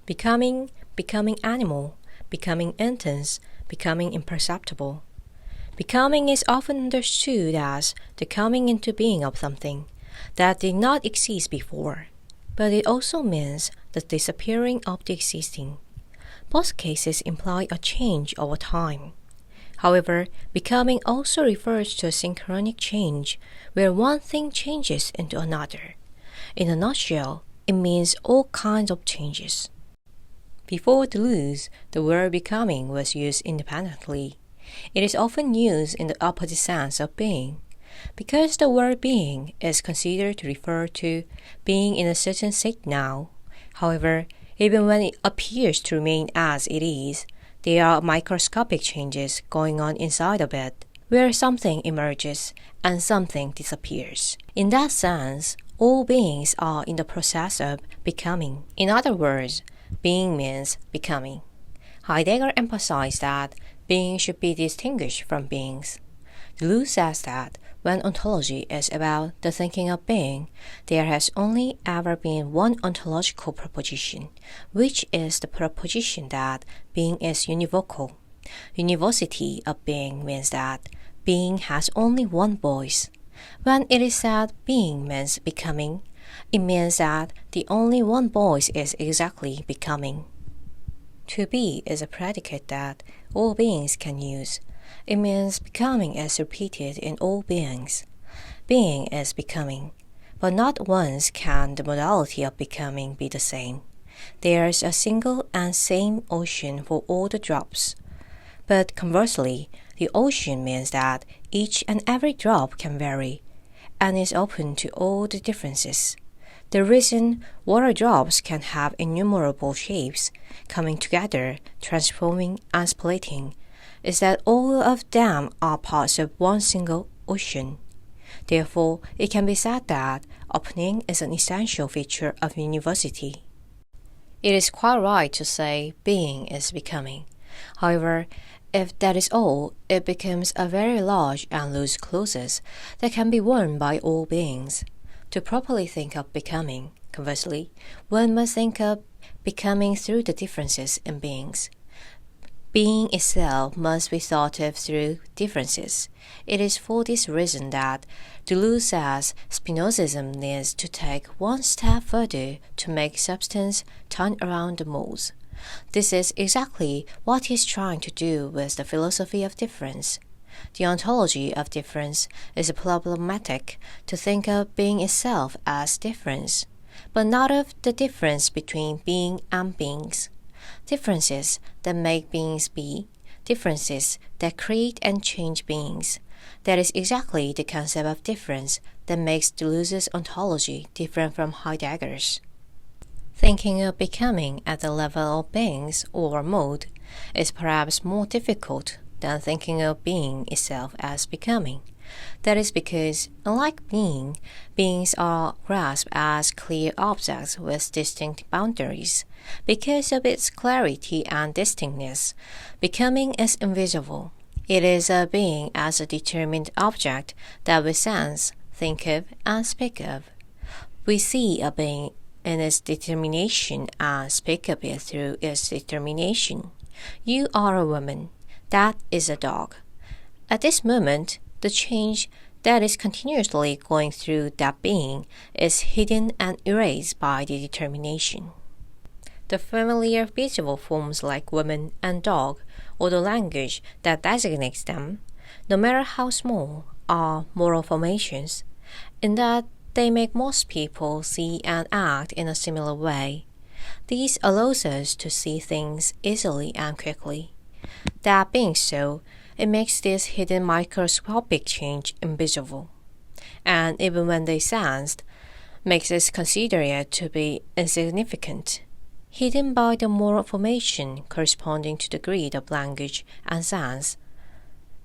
Becoming animal, becoming intense, becoming imperceptible. Becoming is often understood as the coming into being of something that did not exist before, but it also means the disappearing of the existing. Both cases imply a change over time. However, becoming also refers to a synchronic change where one thing changes into another. In a nutshell, it means all kinds of changes. Before Deleuze, the word becoming was used independently. It is often used in the opposite sense of being, because the word being is considered to refer to being in a certain state now. However, even when it appears to remain as it is, there are microscopic changes going on inside of it, where something emerges and something disappears. In that sense, all beings are in the process of becoming. In other words, being means becoming. Heidegger emphasized that being should be distinguished from beings. Deleuze says that when ontology is about the thinking of being, there has only ever been one ontological proposition, which is the proposition that being is univocal. Univocity of being means that being has only one voice. When it is said being means becoming, it means that the only one voice is exactly becoming. To be is a predicate that all beings can use. It means becoming is repeated in all beings. Being is becoming, but not once can the modality of becoming be the same. There is a single and same ocean for all the drops. But conversely, the ocean means that each and every drop can vary, and is open to all the differences. The reason water drops can have innumerable shapes, coming together, transforming, and splitting, is that all of them are parts of one single ocean. Therefore, it can be said that opening is an essential feature of univocity. It is quite right to say being is becoming. However, if that is all, it becomes a very large and loose clause that can be worn by all beings. To properly think of becoming, conversely, one must think of becoming through the differences in beings. Being itself must be thought of through differences. It is for this reason that Deleuze says Spinozism needs to take one step further to make substance turn around the moles. This is exactly what he is trying to do with the philosophy of difference. The ontology of difference is problematic to think of being itself as difference, but not of the difference between being and beings. Differences that make beings be, differences that create and change beings. That is exactly the concept of difference that makes Deleuze's ontology different from Heidegger's. Thinking of becoming at the level of beings or mode is perhaps more difficult than thinking of being itself as becoming. That is because, unlike being, beings are grasped as clear objects with distinct boundaries. Because of its clarity and distinctness, becoming is invisible. It is a being as a determined object that we sense, think of, and speak of. We see a being in its determination and speak of it through its determination. You are a woman. That is a dog. At this moment, the change that is continuously going through that being is hidden and erased by the determination. The familiar visible forms like woman and dog, or the language that designates them, no matter how small, are moral formations, in that they make most people see and act in a similar way. This allows us to see things easily and quickly. That being so, it makes this hidden microscopic change invisible, and even when they sensed, makes us consider it to be insignificant, hidden by the moral formation corresponding to the grid of language and sense.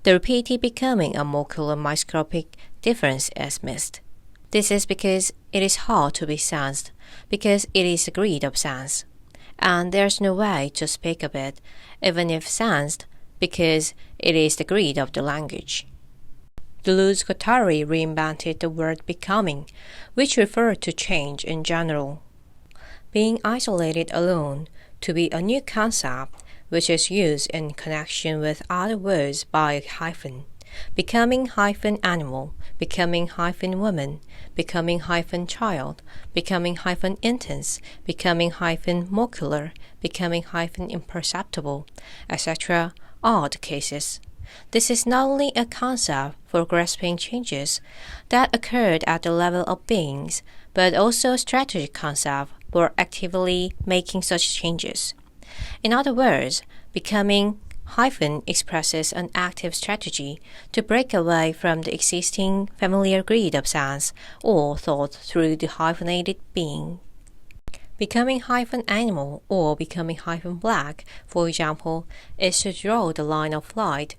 The repeated becoming a molecular microscopic difference is missed. This is because it is hard to be sensed, because it is a grid of sense, and there is no way to speak of it, even if sensed, because it is the grid of the language. Deleuze-Guattari reinvented the word becoming, which referred to change in general. Being isolated alone to be a new concept, which is used in connection with other words by a hyphen. Becoming-animal, becoming-woman, becoming-child, becoming-intense, becoming-molecular, becoming-imperceptible, etc. are the cases. This is not only a concept for grasping changes that occurred at the level of beings, but also a strategic concept for actively making such changes. In other words, becoming expresses an active strategy to break away from the existing familiar grid of sense or thought through the hyphenated being. Becoming-animal or becoming-black, for example, is to draw the line of flight,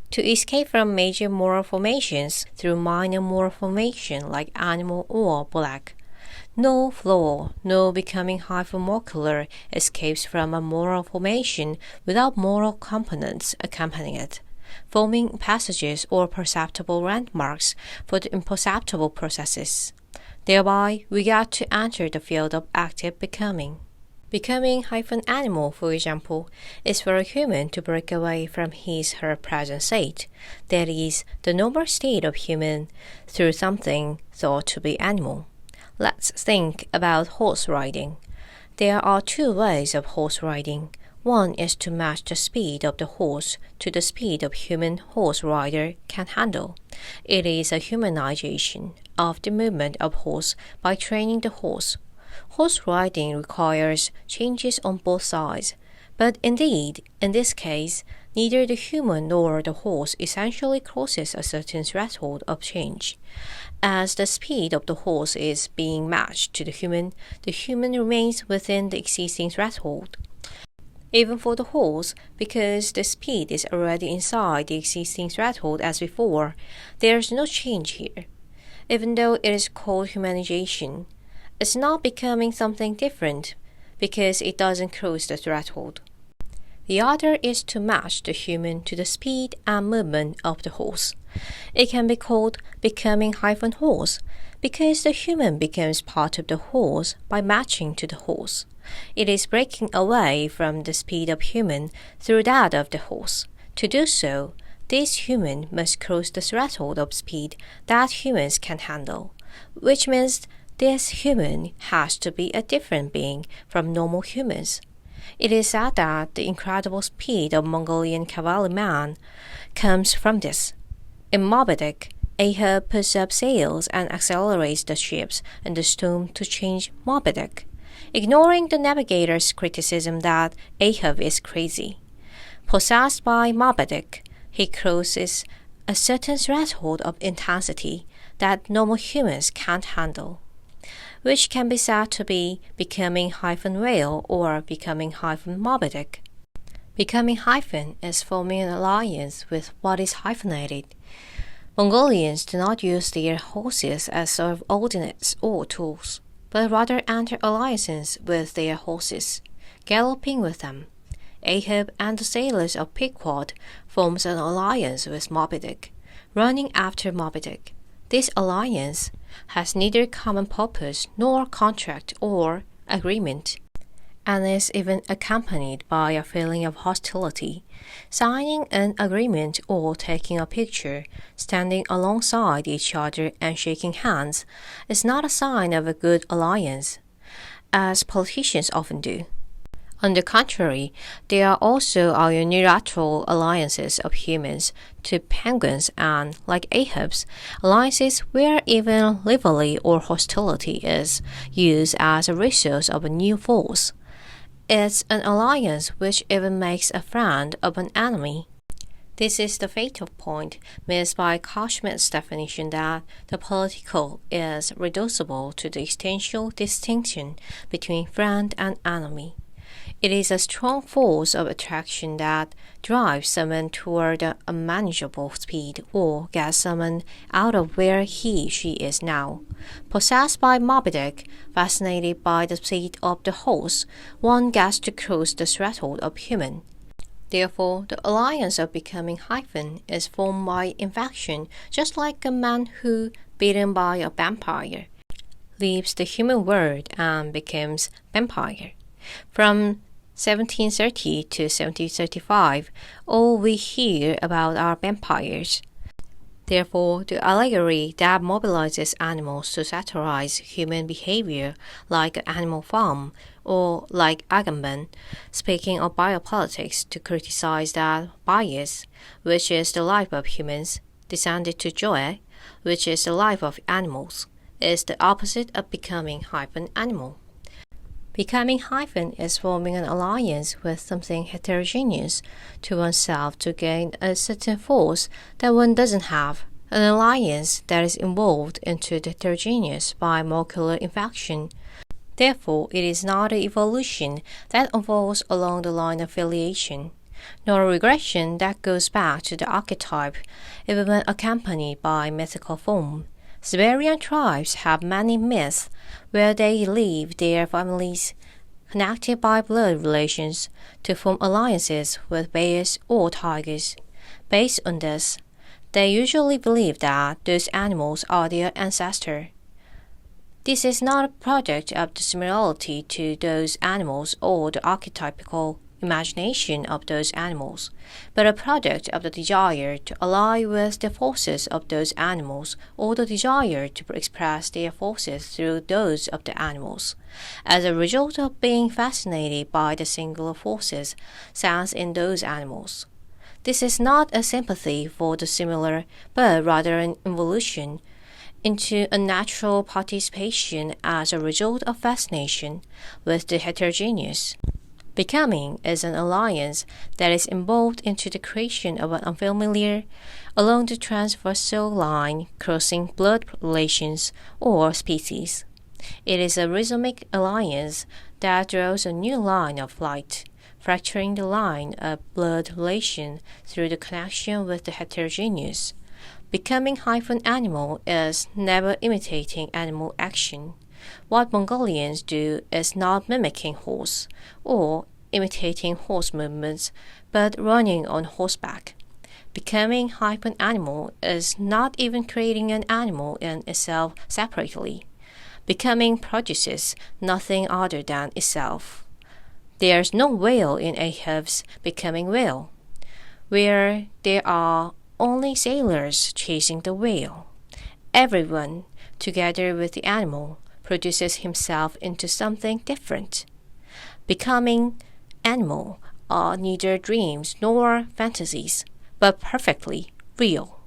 to escape from major moral formations through minor moral formation like animal or black. No flaw, no becoming-molecular escapes from a moral formation without moral components accompanying it, forming passages or perceptible landmarks for the imperceptible processes. Thereby, we get to enter the field of active becoming. Becoming-animal, for example, is for a human to break away from his/her present state, that is, the normal state of human, through something thought to be animal. Let's think about horse riding. There are two ways of horse riding. One is to match the speed of the horse to the speed of human horse rider can handle. It is a humanization of the movement of horse by training the horse. Horse riding requires changes on both sides, but indeed, in this case, neither the human nor the horse essentially crosses a certain threshold of change. As the speed of the horse is being matched to the human remains within the existing threshold. Even for the horse, because the speed is already inside the existing threshold as before, there is no change here. Even though it is called humanization, it's not becoming something different because it doesn't cross the threshold. The other is to match the human to the speed and movement of the horse. It can be called becoming-horse because the human becomes part of the horse by matching to the horse. It is breaking away from the speed of human through that of the horse. To do so, this human must cross the threshold of speed that humans can handle, which means this human has to be a different being from normal humans. It is said that the incredible speed of Mongolian cavalryman comes from this. In Moby Dick, Ahab puts up sails and accelerates the ships in the storm to change Moby Dick, ignoring the navigator's criticism that Ahab is crazy. Possessed by Moby Dick, he crosses a certain threshold of intensity that normal humans can't handle, which can be said to be becoming-whale or becoming-Moby Dick. Becoming- is forming an alliance with what is hyphenated. Mongolians do not use their horses as subordinates or tools, but rather enter alliances with their horses, galloping with them. Ahab and the sailors of Pequod forms an alliance with Moby Dick, running after Moby Dick. This alliance has neither common purpose nor contract or agreement, and is even accompanied by a feeling of hostility. Signing an agreement or taking a picture, standing alongside each other and shaking hands, is not a sign of a good alliance, as politicians often do. On the contrary, there are also unilateral alliances of humans to penguins and, like Ahab's, alliances where even rivalry or hostility is used as a resource of a new force. It's an alliance which even makes a friend of an enemy. This is the fatal point missed by Carl Schmitt's definition that the political is reducible to the essential distinction between friend and enemy. It is a strong force of attraction that drives someone toward an unmanageable speed or gets someone out of where she is now. Possessed by Moby Dick, fascinated by the speed of the horse, one gets to cross the threshold of human. Therefore, the alliance of becoming hyphen is formed by infection, just like a man who, bitten by a vampire, leaves the human world and becomes vampire. From 1730 to 1735, all we hear about are vampires. Therefore, the allegory that mobilizes animals to satirize human behavior, like an animal farm, or like Agamben, speaking of biopolitics to criticize that bias, which is the life of humans, descended to Joy, which is the life of animals, is the opposite of becoming hyphen animal. Becoming hyphen is forming an alliance with something heterogeneous to oneself to gain a certain force that one doesn't have, an alliance that is involved into the heterogeneous by molecular infection. Therefore, it is not an evolution that unfolds along the line of filiation, nor a regression that goes back to the archetype, even when accompanied by mythical form. Siberian tribes have many myths where they leave their families connected by blood relations to form alliances with bears or tigers. Based on this, they usually believe that those animals are their ancestor. This is not a product of the similarity to those animals or the archetypical imagination of those animals, but a product of the desire to ally with the forces of those animals or the desire to express their forces through those of the animals, as a result of being fascinated by the singular forces sensed in those animals. This is not a sympathy for the similar, but rather an evolution into a natural participation as a result of fascination with the heterogeneous. Becoming is an alliance that is involved into the creation of an unfamiliar along the transversal line crossing blood relations or species. It is a rhizomic alliance that draws a new line of flight, fracturing the line of blood relation through the connection with the heterogeneous. Becoming hyphen animal is never imitating animal action. What Mongolians do is not mimicking horse or imitating horse movements, but running on horseback. Becoming hyphen animal is not even creating an animal in itself separately. Becoming produces nothing other than itself. There's no whale in Ahab's becoming whale, where there are only sailors chasing the whale. Everyone, together with the animal, produces himself into something different. Becoming animal are neither dreams nor fantasies, but perfectly real.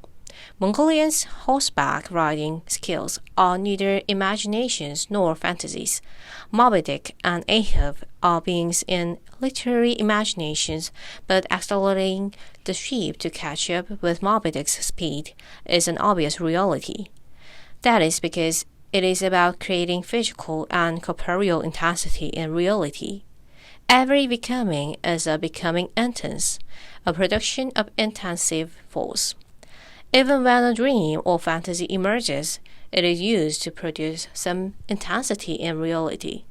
Mongolians' horseback riding skills are neither imaginations nor fantasies. Moby Dick and Ahab are beings in literary imaginations, but accelerating the sheep to catch up with Moby Dick's speed is an obvious reality. That is because it is about creating physical and corporeal intensity in reality. Every becoming is a becoming intense, a production of intensive force. Even when a dream or fantasy emerges, it is used to produce some intensity in reality.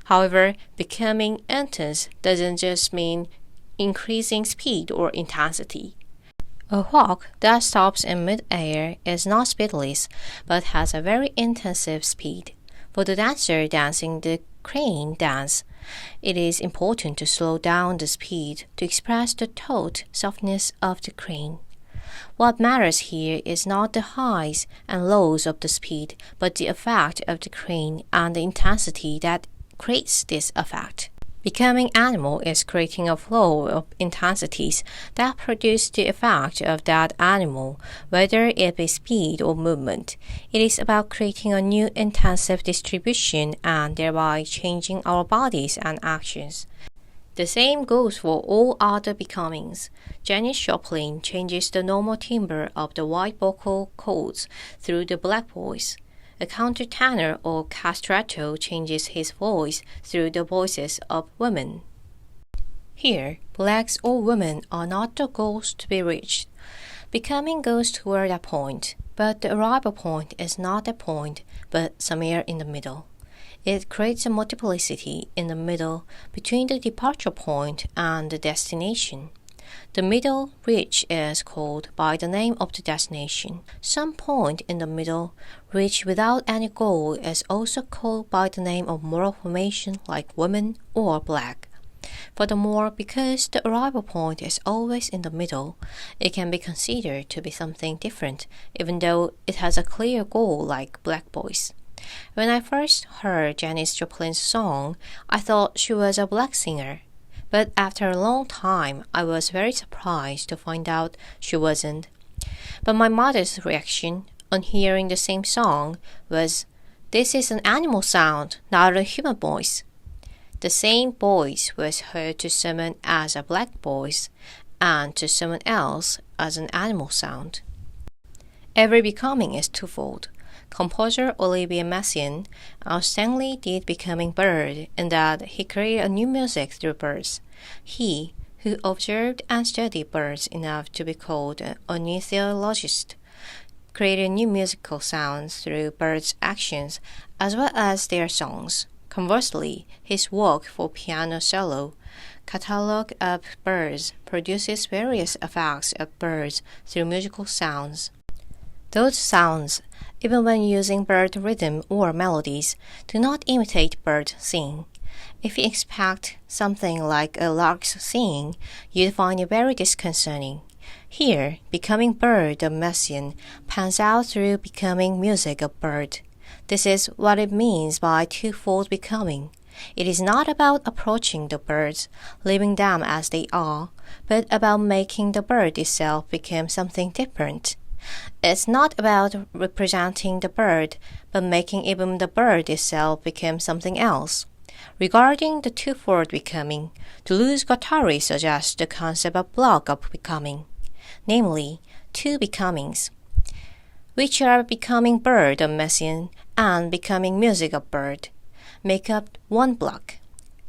However, becoming intense doesn't just mean increasing speed or intensity. A hawk that stops in mid-air is not speedless, but has a very intensive speed. For the dancer dancing the crane dance, it is important to slow down the speed to express the taut softness of the crane. What matters here is not the highs and lows of the speed, but the effect of the crane and the intensity that creates this effect. Becoming animal is creating a flow of intensities that produce the effect of that animal, whether it be speed or movement. It is about creating a new intensive distribution and thereby changing our bodies and actions. The same goes for all other becomings. Janis Joplin changes the normal timbre of the white vocal cords through the black voice. A countertenor or castrato changes his voice through the voices of women. Here, blacks or women are not the goals to be reached. Becoming goes toward that point, but the arrival point is not that point, but somewhere in the middle. It creates a multiplicity in the middle between the departure point and the destination. The middle reach is called by the name of the destination. Some point in the middle reach without any goal is also called by the name of moral formation like woman or black. Furthermore, because the arrival point is always in the middle, it can be considered to be something different even though it has a clear goal like black boys. When I first heard Janis Joplin's song, I thought she was a black singer. But after a long time, I was very surprised to find out she wasn't. But my mother's reaction on hearing the same song was, "This is an animal sound, not a human voice." The same voice was heard to someone as a black voice and to someone else as an animal sound. Every becoming is twofold. Composer Olivier Messiaen outstandingly did Becoming Bird in that he created a new music through birds. He, who observed and studied birds enough to be called an ornithologist, created new musical sounds through birds' actions as well as their songs. Conversely, his work for piano solo, Catalogue of Birds, produces various effects of birds through musical sounds. Those sounds, even when using bird rhythm or melodies, do not imitate bird singing. If you expect something like a lark's singing, you'd find it very disconcerting. Here, Becoming Bird of Messiaen pans out through becoming music of bird. This is what it means by twofold becoming. It is not about approaching the birds, leaving them as they are, but about making the bird itself become something different. It's not about representing the bird, but making even the bird itself become something else. Regarding the twofold becoming, Deleuze-Guattari suggests the concept of block of becoming, namely, two becomings, which are Becoming Bird of Messiaen and Becoming Music of Bird, make up one block.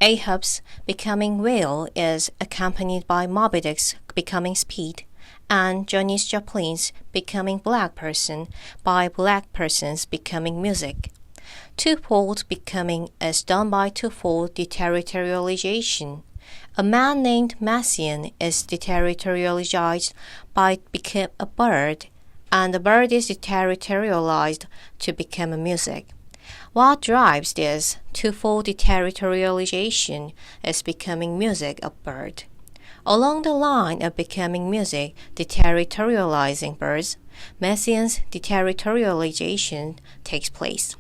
Ahab's Becoming Whale is accompanied by Moby Dick's Becoming Speed, and Janis Joplin's Becoming Black Person by Black Person's Becoming Music. Twofold becoming is done by twofold deterritorialization. A man named Messiaen is deterritorialized by become a bird, and the bird is deterritorialized to become a music. What drives this twofold deterritorialization is becoming music of bird. Along the line of becoming music deterritorializing birds, Messiaen's deterritorialization takes place.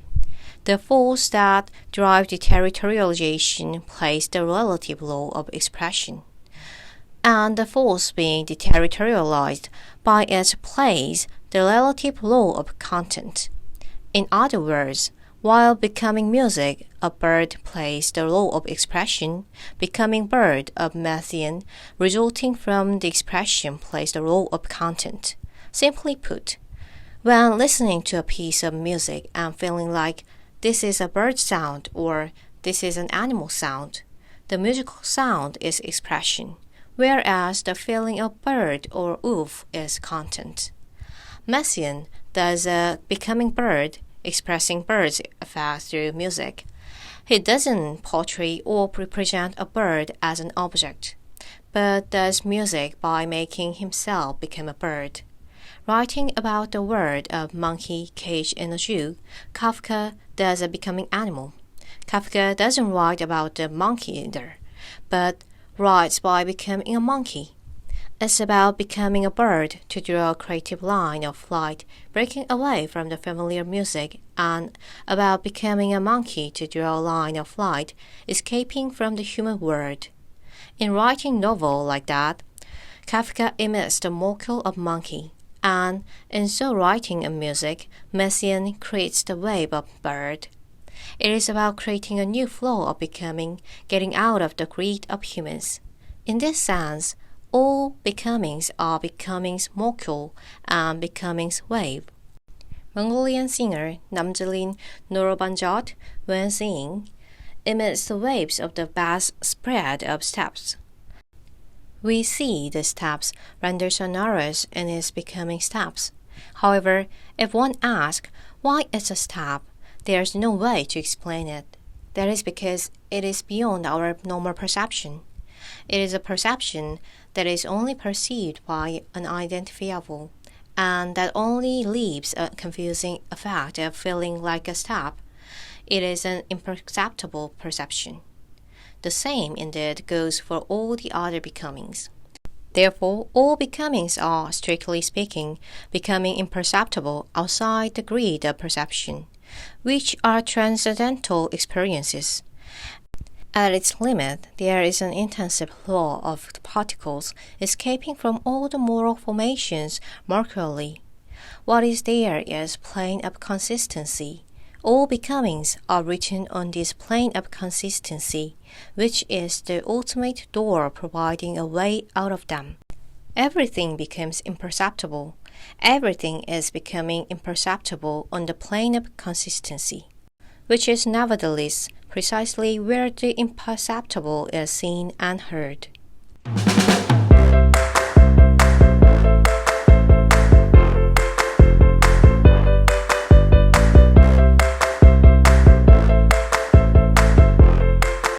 The force that drives deterritorialization plays the relative law of expression, and the force being deterritorialized by its plays the relative law of content. In other words, while becoming music, a bird plays the law of expression, Becoming Bird of Messiaen, resulting from the expression, plays the law of content. Simply put, when listening to a piece of music and feeling like this is a bird sound or this is an animal sound, the musical sound is expression, whereas the feeling of bird or wolf is content. Messiaen does a Becoming Bird, expressing birds' effect through music. He doesn't portray or represent a bird as an object, but does music by making himself become a bird. Writing about the world of monkey caged in a zoo, Kafka does a becoming animal. Kafka doesn't write about the monkey either, but writes by becoming a monkey. It's about becoming a bird to draw a creative line of flight, breaking away from the familiar music, and about becoming a monkey to draw a line of flight, escaping from the human world. In writing novel like that, Kafka imits the mockery of monkey, and in so writing a music, Messiaen creates the wave of bird. It is about creating a new flow of becoming, getting out of the greed of humans. In this sense, all becomings are becoming's molecule and becoming's wave. Mongolian singer Namjilin Norobanjot, when singing, imits the waves of the vast spread of steppes. We see the steppes rendered sonorous in its becoming steppes. However, if one asks why it's a steppe, there is no way to explain it. That is because it is beyond our normal perception. It is a perception that is only perceived by an identifiable, and that only leaves a confusing effect of feeling like a step. It is an imperceptible perception. The same, indeed, goes for all the other becomings. Therefore, all becomings are, strictly speaking, becoming imperceptible outside the grid of perception, which are transcendental experiences. At its limit, there is an intensive law of the particles escaping from all the moral formations mercurially. What is there is plane of consistency. All becomings are written on this plane of consistency, which is the ultimate door providing a way out of them. Everything becomes imperceptible. Everything is becoming imperceptible on the plane of consistency, which is nevertheless precisely where the imperceptible is seen and heard.